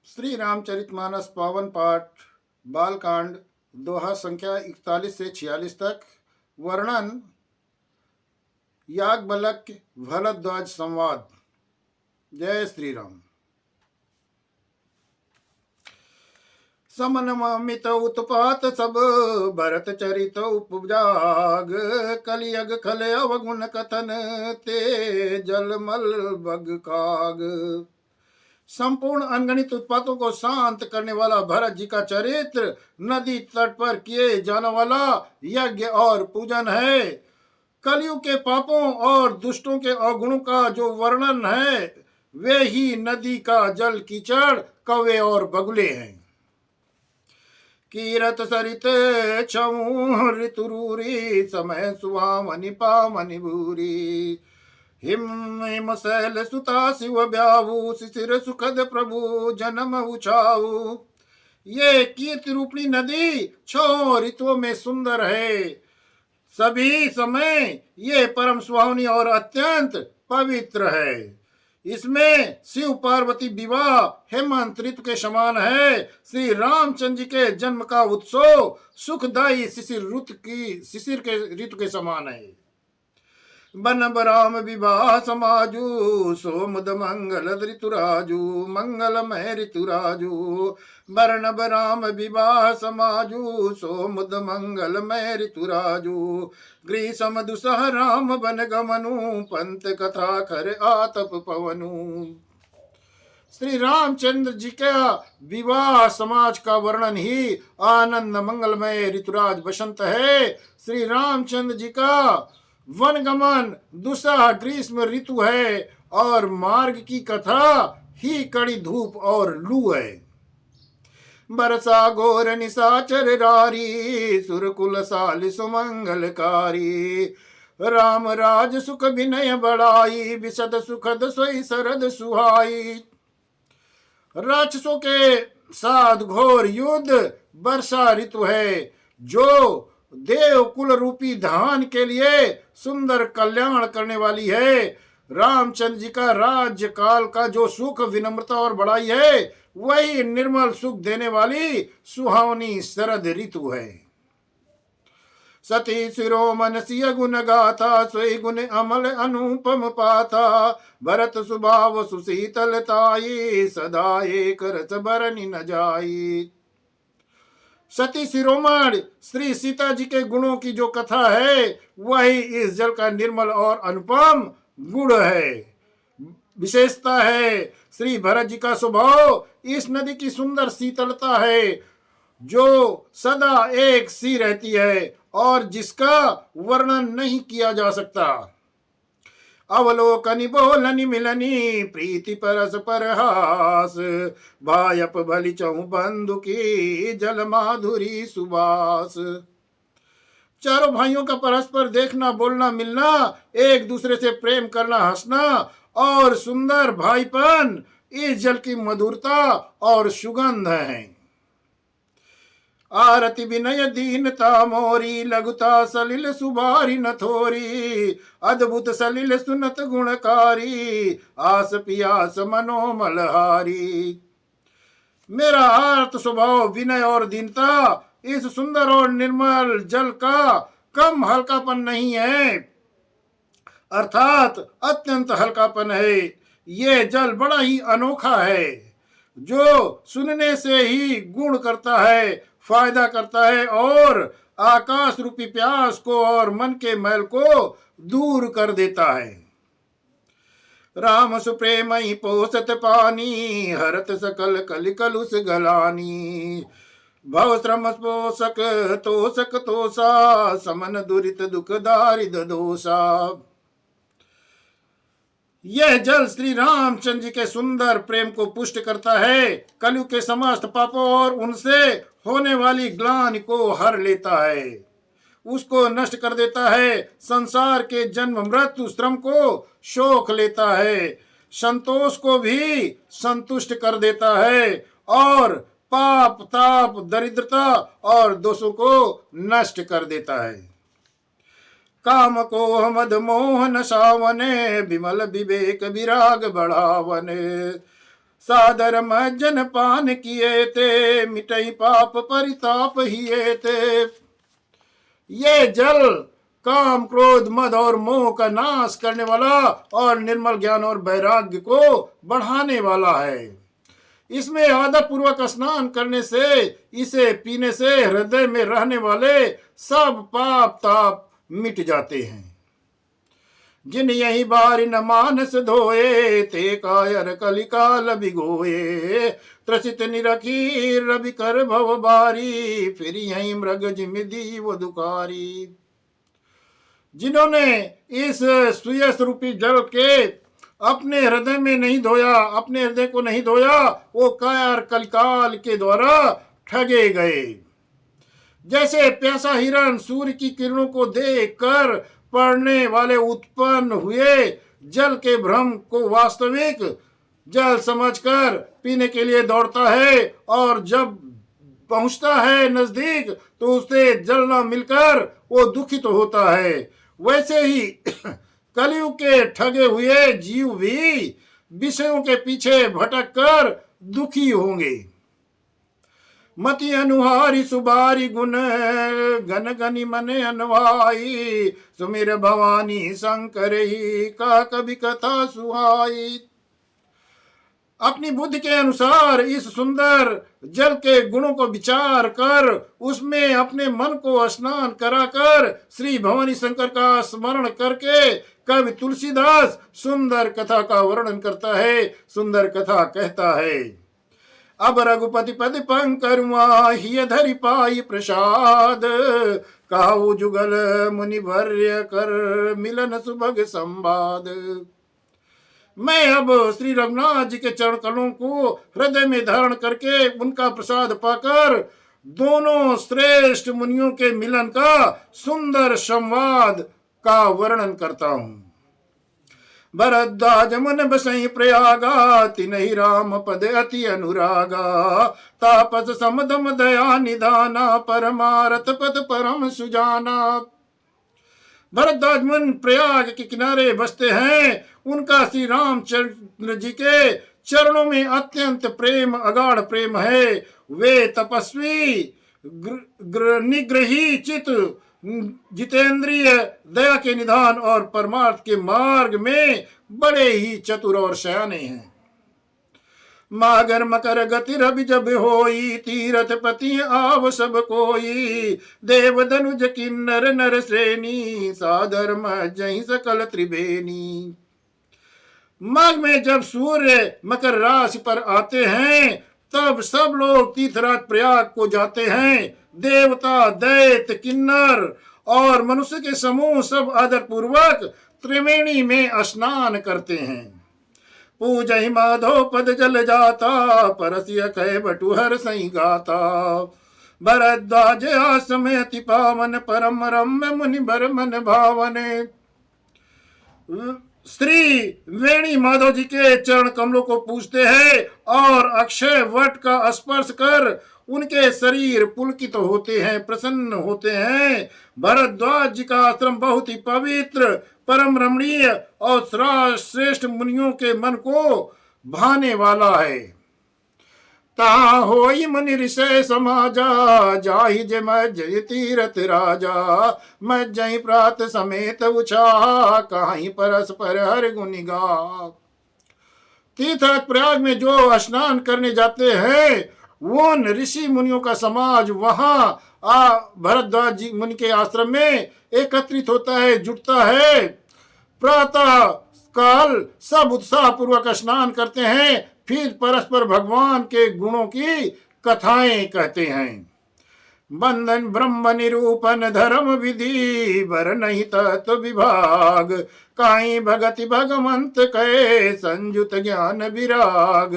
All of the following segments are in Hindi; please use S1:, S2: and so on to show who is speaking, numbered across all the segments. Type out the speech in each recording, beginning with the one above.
S1: श्री रामचरितमानस पावन पाठ बालकांड दोहा संख्या 41 से 46 तक। वर्णन याज्ञवल्क्य भरद्वाज संवाद। जय श्री राम। समनमित उत्पात सब भरत चरित उपजाग, कलियग खले अवगुण कथन ते जलमल बग काग। संपूर्ण अनगणित उत्पातों को शांत करने वाला भरत जी का चरित्र नदी तट पर किए जाने वाला यज्ञ और पूजन है। कलयुग के पापों और दुष्टों के अवगुणों का जो वर्णन है वे ही नदी का जल कीचड़ कौवे और बगुले हैं। कीरत सरित छऊ ऋतुरूरी, समय सुहावनि पावनि भूरी। हिम शैल सुता शिव ब्याहु, शिशिर सुखद प्रभु जन्म उछाऊ। ये कीर्ति रूपणी नदी 6 ऋतुओं में सुंदर है। सभी समय ये परम सुहावनी और अत्यंत पवित्र है। इसमें शिव पार्वती विवाह हेमंत ऋतु के समान है। श्री रामचंद्र जी के जन्म का उत्सव सुखदायी शिशिर के ऋतु के समान है। बनब राम विवाह समाजू, सोमुद मंगल ऋतुराजू, मंगलमय ऋतुराजू। वर्णब राम विवाह समाजू, सोमुद मंगलमय ऋतुराजू। ग्रीष्म दुसह राम वन गमनु, पंत कथा कर आतप पवनु। श्री रामचंद्र जी का विवाह समाज का वर्णन ही आनंद मंगलमय ऋतुराज बसंत है। श्री रामचंद्र जी का वनगमन दुसह ग्रीष्म ऋतु है और मार्ग की कथा ही कड़ी धूप और लू है। बरसा घोर निशाचर रारी, सुरकुल साल सुमंगलकारी। राम राज सुख विनय बढ़ाई, विशद सुखद सोई शरद सुहाई। राक्षसों के साथ घोर युद्ध वर्षा ऋतु है जो देव कुल रूपी धान के लिए सुंदर कल्याण करने वाली है। रामचंद्र जी का राज्य काल का जो सुख विनम्रता और बड़ाई है वही निर्मल सुख देने वाली सुहावनी शरद ऋतु है। सती शिरोमन सिय गुण गाथा, सोई गुण अमल अनुपम पाथा। भरत सुभाव सुशीतलताई, सदा एक रस बरनि न जाई। सती शिरोमणि श्री सीता जी के गुणों की जो कथा है वही इस जल का निर्मल और अनुपम गुण है, विशेषता है। श्री भरत जी का स्वभाव इस नदी की सुंदर शीतलता है जो सदा एक सी रहती है और जिसका वर्णन नहीं किया जा सकता। अवलोकनि बोलनि मिलनी, प्रीति परस परहास। भायप भली चहु बंधु की, जल माधुरी सुबास। चारों भाइयों का परस्पर देखना बोलना मिलना, एक दूसरे से प्रेम करना हंसना और सुंदर भाईपन इस जल की मधुरता और सुगंध है। आरति विनय दीनता मोरी, लघुता सलिल सुबारी न थोरी। अद्भुत सलिल सुनत गुणकारी, आस पियास मनोमलहारी। मेरा आर्त स्वभाव विनय और दीनता इस सुंदर और निर्मल जल का कम हल्कापन नहीं है, अर्थात अत्यंत हल्कापन है। ये जल बड़ा ही अनोखा है जो सुनने से ही गुण करता है, फायदा करता है और आकाश रूपी प्यास को और मन के मैल को दूर कर देता है। राम सुप्रेम पोषत पानी, हरत सकल कलि कलुष गलानी। भव श्रम पोषक तोषक तोषा, समन दुरित दुख दारिद दोषा। यह जल श्री रामचंद्र जी के सुंदर प्रेम को पुष्ट करता है, कलयुग के समस्त पापों और उनसे होने वाली ग्लानि को हर लेता है, उसको नष्ट कर देता है। संसार के जन्म मृत्यु श्रम को शोक लेता है, संतोष को भी संतुष्ट कर देता है और पाप ताप दरिद्रता और दोषों को नष्ट कर देता है। काम को मद मोहन सावने, विमल विवेक विराग बढ़ावने। सादर मज्जन पान किए थे, मिटई पाप परिताप हिए थे। ये जल काम क्रोध मद और मोह का नाश करने वाला और निर्मल ज्ञान और वैराग्य को बढ़ाने वाला है। इसमें आदर पूर्वक स्नान करने से, इसे पीने से हृदय में रहने वाले सब पाप ताप मिट जाते हैं। जिन यही बारी न मानस धोए, ते कायर कलिकाल भिगोए। त्रसित निरखी रवि कर भव बारी, फिर यही मृग जिमिदी वो दुकारी। जिन्होंने इस सुयस रूपी जल के अपने हृदय में नहीं धोया, अपने हृदय को नहीं धोया, वो कायर कलिकाल के द्वारा ठगे गए। जैसे प्यासा हिरण सूर्य की किरणों को देखकर पड़ने वाले उत्पन्न हुए जल के भ्रम को वास्तविक जल समझकर पीने के लिए दौड़ता है, और जब पहुंचता है नजदीक तो उसे जल न मिलकर वो दुखित होता है। वैसे ही कलयुग के ठगे हुए जीव भी विषयों के पीछे भटक कर दुखी होंगे। मति अनुहारी सुबारी गुण, गन गनि मन अनवाई। सुमिर भवानी शंकर ही, का कभी कथा सुहाई। अपनी बुद्धि के अनुसार इस सुंदर जल के गुणों को विचार कर उसमें अपने मन को स्नान कराकर श्री भवानी शंकर का स्मरण करके कवि तुलसीदास सुंदर कथा का वर्णन करता है, सुंदर कथा कहता है। अब रघुपति पद पंकरुआ, हिय धरि पाई प्रसाद। काहू जुगल मुनि भर्य कर, मिलन सुभग संवाद। मैं अब श्री रघुनाथ जी के चरण कमलों को हृदय में धारण करके उनका प्रसाद पाकर दोनों श्रेष्ठ मुनियों के मिलन का सुंदर संवाद का वर्णन करता हूं। भरद्वाज मुन बसई प्रयागा, तिनहि राम पद अति अनुरागा। तापस समदम दया निधाना, परमारथ पद परम सुजाना। भरद्वाज मुन प्रयाग के किनारे बसते हैं। उनका श्री रामचंद्र जी के चरणों में अत्यंत प्रेम, अगाढ़ प्रेम है। वे तपस्वी, निग्रही चित, जितेंद्रिय, दया के निधान और परमार्थ के मार्ग में बड़े ही चतुर और सयाने हैं। मागर मकर गति रवि जब होई, तीरथ पति आव सब कोई। देव धनुज किन्नर नर श्रेणी, सादर मज्जहि सकल त्रिवेणी। माघ में जब सूर्य मकर राशि पर आते हैं तब सब लोग तीर्थराज प्रयाग को जाते हैं। देवता, दैत्य, किन्नर और मनुष्य के समूह सब आदर पूर्वक त्रिवेणी में स्नान करते हैं। पूजहि माधव पद जल जाता, परसिय कह बटुहर सही गाता। भरद्वाज आश्रम अति पावन, परम रम्य मुनि बर मन भावने। श्री वेणी माधव जी के चरण कमलों को पूजते हैं और अक्षय वट का स्पर्श कर उनके शरीर पुलकित होते हैं, प्रसन्न होते हैं। भरद्वाज जी का आश्रम बहुत ही पवित्र, परम रमणीय और श्रेष्ठ मुनियों के मन को भाने वाला है। ता होई मुनि ऋषय समाजा, जाहि जे मज्जहि तीरथ राजा। मज्जहि प्रात समेत उछा, कहीं परस्पर हर गुनि गा। तीर्थराज प्रयाग में जो स्नान करने जाते हैं उन ऋषि मुनियों का समाज वहां भरद्वाज जी मुनि के आश्रम में एकत्रित होता है, जुटता है। प्रातः काल सब उत्साह पूर्वक स्नान करते हैं, फिर परस्पर भगवान के गुणों की कथाएं कहते हैं। बंधन ब्रह्म निरूपण धर्म विधि, बर नहीं तत्व विभाग। काई भगति भगवंत कहे, संयुत ज्ञान विराग।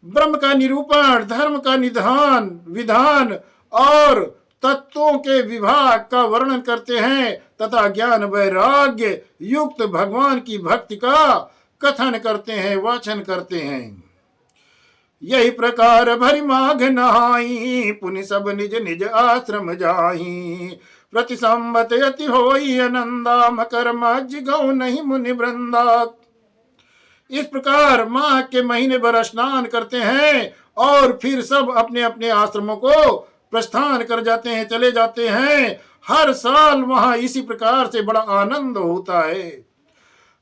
S1: ब्रह्म का निरूपण, धर्म का निधान, विधान और तत्वों के विभाग का वर्णन करते हैं तथा ज्ञान वैराग्य युक्त भगवान की भक्ति का कथन करते हैं, वाचन करते हैं। यही प्रकार भरी माघ नहाई, पुनि सब निज निज आश्रम जाही। प्रति संवत यति होई आनंदा, मकर मज्ज गौ नहीं मुनि वृंदा। इस प्रकार माह के महीने भर स्नान करते हैं और फिर सब अपने अपने आश्रमों को प्रस्थान कर जाते हैं, चले जाते हैं। हर साल वहां इसी प्रकार से बड़ा आनंद होता है।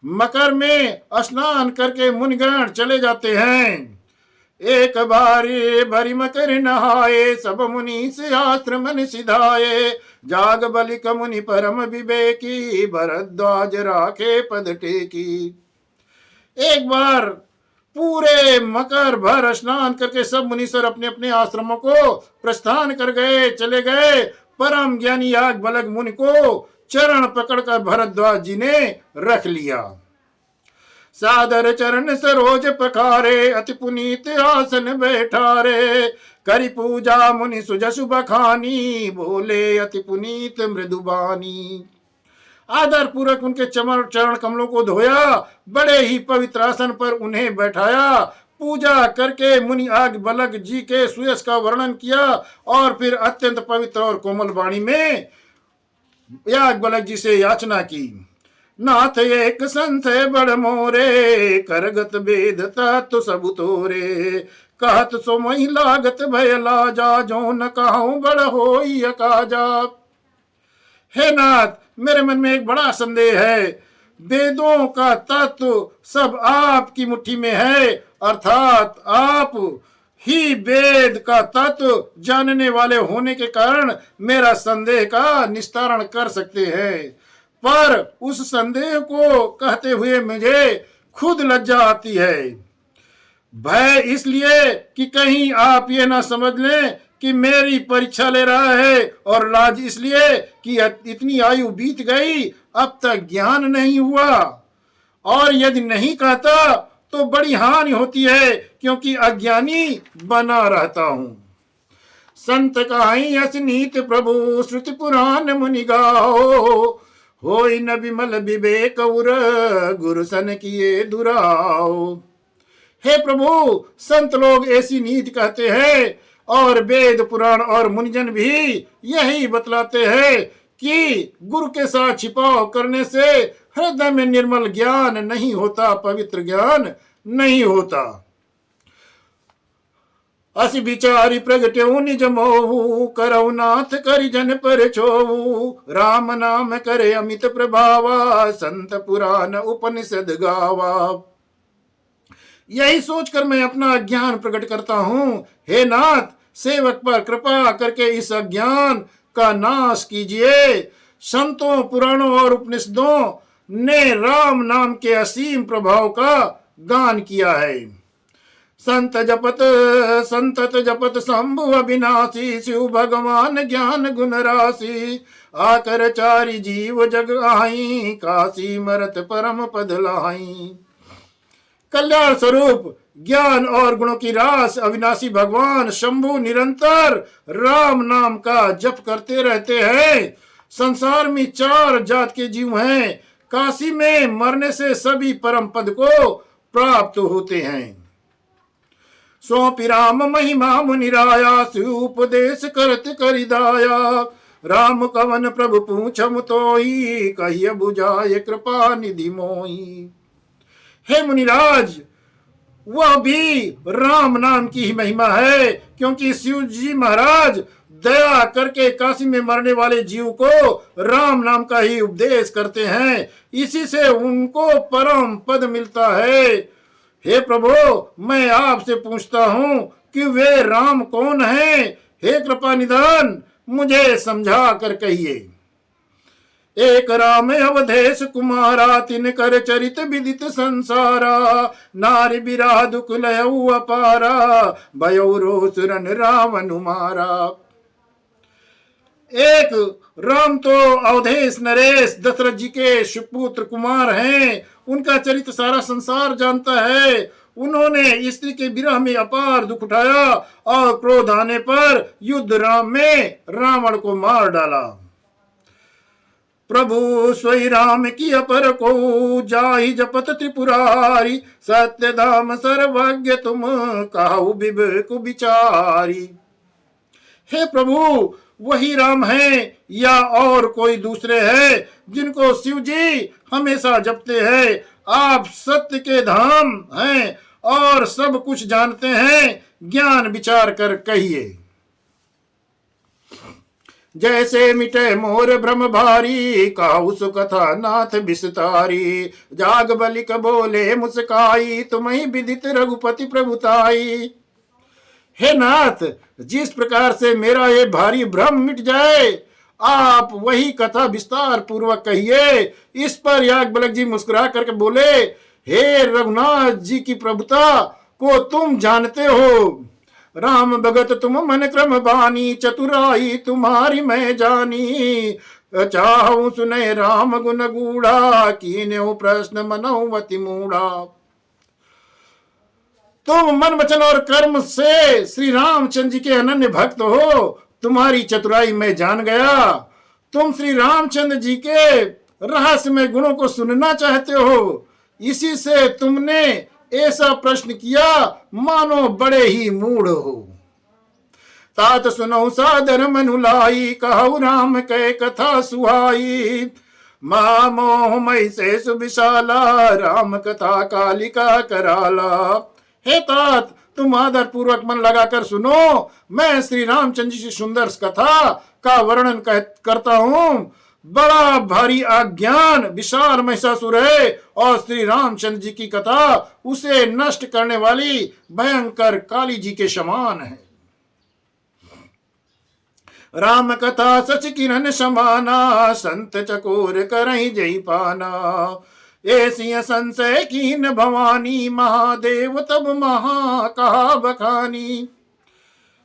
S1: मकर में स्नान करके मुनिगण चले जाते हैं। एक बारी भरी मकर नहाए, सब मुनि से आश्रम सिधाए। जाग बलिक मुनि परम विवेकी, भरद्वाज राखे पद टेकी। एक बार पूरे मकर भर स्नान करके सब मुनीश्वर अपने अपने आश्रमों को प्रस्थान कर गए, चले गए। परम ज्ञानी याग बलक मुनि को चरण पकड़कर भरद्वाज जी ने रख लिया। सादर चरण सरोज पखारे, अति पुनीत आसन बैठारे। करी पूजा मुनि सुजसु बखानी, बोले अति पुनीत मृदुबानी। आदर पूर्वक उनके चरण कमलों को धोया, बड़े ही पवित्र आसन पर उन्हें बैठाया। पूजा करके मुनि आग बलक जी के सुयश का वर्णन किया और फिर अत्यंत पवित्र और कोमल वाणी में याग बलक जी से याचना की। नाथ एक संशय बड़ मोरे, करगत वेद तत्व सब तोरे। कहत सो मही लागत भय लाजा, जो न कहूं बड़ होई अकाजा। हे नाथ, मेरे मन में एक बड़ा संदेह है। वेदों का तत्व सब आपकी मुट्ठी में है, अर्थात आप ही वेद का तत्व जानने वाले होने के कारण मेरा संदेह का निस्तारण कर सकते हैं। पर उस संदेह को कहते हुए मुझे खुद लज्जा आती है। भय इसलिए कि कहीं आप ये ना समझ लें कि मेरी परीक्षा ले रहा है, और लाज इसलिए कि इतनी आयु बीत गई, अब तक ज्ञान नहीं हुआ। और यदि नहीं कहता तो बड़ी हानि होती है, क्योंकि अज्ञानी बना रहता हूं। संत कहाई असनीत प्रभु, श्रुति पुराण मुनि गाओ। होई न विमल विवेक उर, गुरु सन किए दुराओ। हे प्रभु, संत लोग ऐसी नीति कहते हैं और वेद पुराण और मुनिजन भी यही बतलाते हैं कि गुरु के साथ छिपाव करने से हृदय में निर्मल ज्ञान नहीं होता, पवित्र ज्ञान नहीं होता। असि विचारी प्रगट्यऊ निज मोहु, करऊ नाथ करि जन पर छोऊ। राम नाम करे अमित प्रभावा, संत पुराण उपनिषद गावा। यही सोचकर मैं अपना अज्ञान प्रकट करता हूं। हे नाथ, सेवक पर कृपा करके इस अज्ञान का नाश कीजिए। संतों, पुराणों और उपनिषदों ने राम नाम के असीम प्रभाव का गान किया है। संतत जपत शंभु अविनाशी, शिव भगवान ज्ञान गुण राशि। आकर चारि जीव जग आई, काशी मरत परम पद लाई। कल्याण स्वरूप ज्ञान और गुणों की रास अविनाशी भगवान शंभु निरंतर राम नाम का जप करते रहते हैं। संसार में 4 जात के जीव हैं। काशी में मरने से सभी परम पद को प्राप्त होते हैं। सौंपी राम महिमा मुनिराया, उपदेश करत करिदाया। राम कवन प्रभु पूछम तोई, कहिय बुझाए कृपा निधि मोई। हे मुनिराज, वह भी राम नाम की ही महिमा है, क्योंकि शिव जी महाराज दया करके काशी में मरने वाले जीव को राम नाम का ही उपदेश करते हैं। इसी से उनको परम पद मिलता है। हे प्रभु, मैं आपसे पूछता हूं कि वे राम कौन हैं? हे कृपा निधान, मुझे समझा कर कहिए। एक राम अवधेश कुमारा, तिन कर चरित विदित संसारा। नारी बिरा दुख लयऊ अपारा, भयो रोष रन रावण मारा। एक राम तो अवधेश नरेश दशरथ जी के सुपुत्र कुमार हैं। उनका चरित्र सारा संसार जानता है। उन्होंने स्त्री के विरह में अपार दुख उठाया और क्रोध आने पर युद्ध राम में रावण को मार डाला। प्रभु स्वयं राम की अपर को, जाहि जपत त्रिपुरारी। सत्य धाम सर्वज्ञ तुम, काहु विवेक विचारी। हे प्रभु, वही राम है या और कोई दूसरे है जिनको शिव जी हमेशा जपते हैं? आप सत्य के धाम हैं और सब कुछ जानते हैं, ज्ञान विचार कर कहिए। जैसे मिटे मोर भ्रम भारी, काहू सु कथा नाथ विस्तारी। जाग बलिक बोले मुस्काई, तुम्हीं विदित रघुपति प्रभुताई। हे नाथ, जिस प्रकार से मेरा ये भारी भ्रम मिट जाए, आप वही कथा विस्तार पूर्वक कहिए। इस पर याज्ञवल्क्य जी मुस्कुरा करके बोले, हे रघुनाथ जी की प्रभुता को तुम जानते हो। राम भगत तुम मन क्रम बानी, चतुराई तुम्हारी मैं जानी। चाहूं सुने राम गुण गूढ़ा, कीन्यो प्रश्न मनोवति मूढ़ा। तुम मन वचन और कर्म से श्री रामचंद्र जी के अनन्य भक्त हो, तुम्हारी चतुराई मैं जान गया। तुम श्री रामचंद्र जी के रहस्यमय गुणों को सुनना चाहते हो, इसी से तुमने ऐसा प्रश्न किया मानो बड़े ही मूढ़ हो। तात सुनो सादर मनुलाई, कहु राम के कथा सुहाई। मां मोह मई से सुविशाला, राम कथा कालिका कराला। हे तात, तुम आदर पूर्वक मन लगाकर सुनो, मैं श्री रामचंद्र जी की सुंदर कथा का वर्णन करता हूँ। बड़ा भारी अज्ञान विशाल महिषासुर है और श्री रामचंद्र जी की कथा उसे नष्ट करने वाली भयंकर काली जी के समान है। राम कथा सच किरण समाना, संत चकोर करहि जय पाना। ऐसी संशय कीन भवानी, महादेव तब महा कहा बखानी।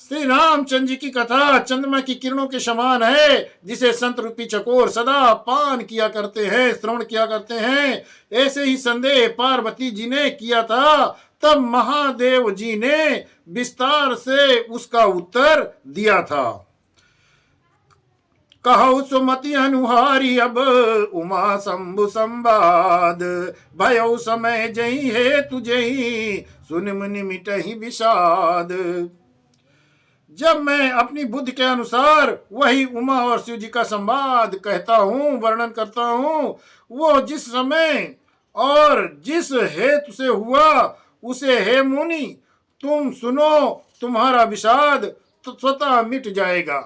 S1: श्री रामचंद्र जी की कथा चंद्रमा की किरणों के समान है, जिसे संत रूपी चकोर सदा पान किया करते हैं, श्रवण किया करते हैं। ऐसे ही संदेह पार्वती जी ने किया था, तब महादेव जी ने विस्तार से उसका उत्तर दिया था। कहु सुमति अनुहारी, अब उमा शंभु संवाद। भयो समय जई है तुझई, सुन मुनि मिटहि विषाद। जब मैं अपनी बुद्धि के अनुसार वही उमा और शिव जी का संवाद कहता हूँ, वर्णन करता हूँ, वो जिस समय और जिस हेतु से हुआ, उसे हे मुनि तुम सुनो, तुम्हारा विषाद तो स्वतः मिट जाएगा।